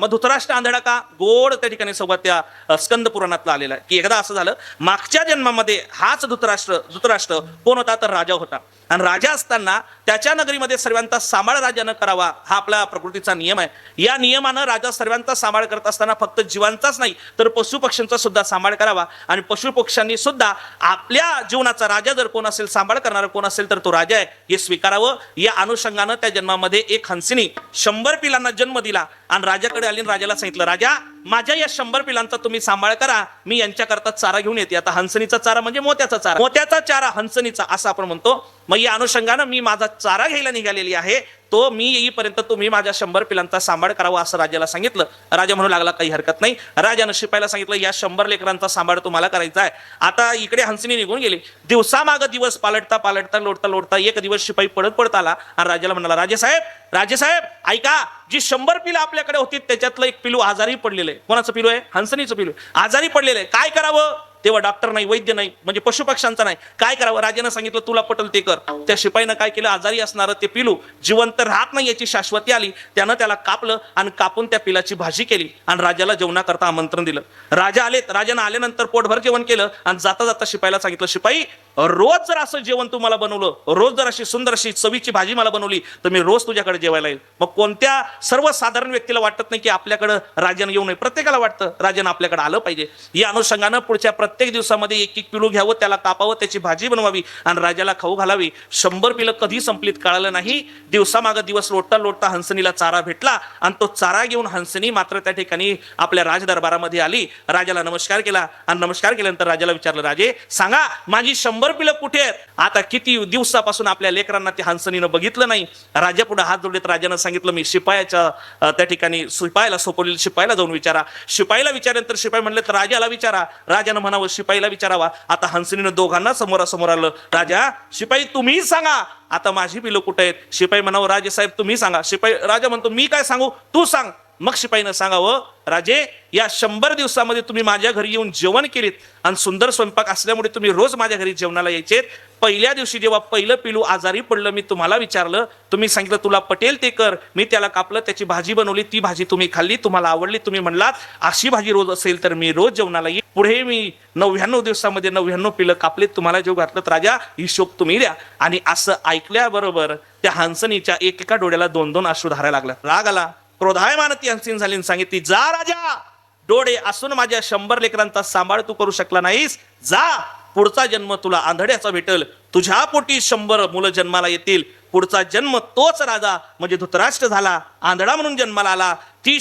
मग धृतराष्ट्र आंधळा का? गोड त्या ठिकाणी संवाद त्या स्कंद पुराणातला आलेला आहे की एकदा असं झालं, मागच्या जन्मामध्ये हाच धृतराष्ट्र कोण होता तर राजा होता. आणि राजा असताना त्याच्या नगरीमध्ये सर्वांचा सांभाळ राजानं करावा हा आपला प्रकृतीचा नियम आहे. या नियमानं राजा सर्वांचा सांभाळ करत असताना फक्त जीवांचाच नाही तर पशु पक्ष्यांचा सुद्धा सांभाळ करावा. आणि पशु पक्ष्यांनी सुद्धा आपल्या जीवनाचा राजा जर कोण असेल, सांभाळ करणारा कोण असेल तर तो राजा आहे हे स्वीकारावं. या अनुषंगानं त्या जन्मामध्ये एक हंसिनी 100 पिलांना जन्म दिला आणि राजाकडे आली आणि राजाला सांगितलं, राजा माझ्या या 100 पिलांचा तुम्ही सांभाळ करा, मी यांच्याकरता चारा घेऊन येते. आता हंसनीचा चारा म्हणजे मोत्याचा चारा, मोत्याचा चारा हंसनीचा असं आपण म्हणतो. मग या अनुषंगानं मी माझा चारा घ्यायला निघालेली आहे, तो मी येईपर्यंत तुम्ही माझ्या 100 पिलांचा सांभाळ करावा असं राजाला सांगितलं. राजा म्हणू लागला काही हरकत नाही. राजानं शिपायाला सांगितलं, या 100 लेकरांचा सांभाळ तुम्हाला करायचा आहे. आता इकडे हंसनी निघून गेली. दिवसामाग दिवस पालटता लोटता एक दिवस शिपाई पडत आला आणि राजाला म्हणाला, राजेसाहेब ऐका, जी 100 पिलं आपल्याकडे होती त्याच्यातलं एक पिलू आजारी पडलेलं आहे. कोणाचं पिलू आहे? हंसनीचं पिलू आजारी पडलेलं आहे. काय करावं? तेव्हा डॉक्टर नाही, वैद्य नाही, म्हणजे पशुपक्ष्यांचा नाही. काय करावं? राजानं सांगितलं, तुला पटल ते कर. त्या शिपाईनं काय केलं? आजारी असणारं ते पिलू जिवंत राहत नाही याची शाश्वती आली, त्यानं त्याला कापलं आणि कापून त्या पिलाची भाजी केली आणि राजाला जेवणाकरता आमंत्रण दिलं. राजानं आल्यानंतर पोटभर जेवण केलं आणि जाता जाता शिपाईला सांगितलं, शिपाई रोज जर असं जेवण तू मला बनवलं, रोज जर अशी सुंदर अशी चवीची भाजी मला बनवली तर मी रोज तुझ्याकडे जेवायला येईल. मग कोणत्या सर्वसाधारण व्यक्तीला वाटत नाही की आपल्याकडं राजानं येऊ नये? प्रत्येकाला वाटतं राजानं आपल्याकडे आलं पाहिजे. या अनुषंगानं पुढच्या प्रत्येक दिवसामध्ये एक पिलू घ्यावं, त्याला कापावं, त्याची भाजी बनवावी आणि राजाला खाऊ घालावी. 100 पिलं कधी संपलीत कळालं नाही. दिवसामागं दिवस लोटता हंसनीला चारा भेटला आणि तो चारा घेऊन हंसनी मात्र त्या ठिकाणी आपल्या राजदरबारामध्ये आली. राजाला नमस्कार केला आणि नमस्कार केल्यानंतर राजाला विचारलं, राजे सांगा माझी 100 पिलं कुठे आहेत? आता किती दिवसापासून आपल्या लेकरांना ते हंसनीनं बघितलं नाही. राजा पुढे हात जोडलेत. राजानं सांगितलं, मी शिपायाच्या त्या ठिकाणी शिपायाला सोपवलेलं, शिपायाला जाऊन विचारा. शिपाईला विचारल्यानंतर शिपाई म्हणले तर राजाला विचारा. राजानं म्हणावं शिपाईला विचारावा. आता हंसनीनं दोघांना समोरासमोर आलं. राजा, शिपाई तुम्ही सांगा आता माझी पिलं कुठे आहेत? शिपाई म्हणावं, राजे साहेब तुम्ही सांगा. राजा म्हणतो, मी काय सांगू, तू सांग. मग शिपाईनं सांगावं, राजे या 100 दिवसामध्ये तुम्ही माझ्या घरी येऊन जेवण केलीत आणि सुंदर स्वयंपाक असल्यामुळे तुम्ही रोज माझ्या घरी जेवणाला यायचेत. पहिल्या दिवशी जेव्हा पहिलं पिलू आजारी पडलं, मी तुम्हाला विचारलं, तुम्ही सांगितलं तुला पटेल ते कर. मी त्याला कापलं, त्याची भाजी बनवली, ती भाजी तुम्ही खाल्ली, तुम्हाला आवडली. तुम्ही म्हणलात अशी भाजी रोज असेल तर मी रोज जेवणाला येईल. पुढे मी 99 दिवसामध्ये 99 पिलं कापलीत, तुम्हाला जेव घातलं. राजा हिशोब तुम्ही द्या. आणि असं ऐकल्याबरोबर त्या हंसनीच्या एकेका डोळ्याला 2-2 अश्रू धारायला लागला. राग आला, क्रोधायमान ती हंसीन झाली आणि सांगितली, जा राजा, डोळे असून माझ्या 100 लेकरांचा सांभाळ तू करू शकला नाहीस, जा, पुढचा जन्म तुला आंधळ्याचा भेटल, तुझ्या पोटी 100 मुलं जन्माला येतील. पुढचा जन्म तोच राजा म्हणजे धृतराष्ट्र झाला, आंधळा म्हणून जन्माला आला. ती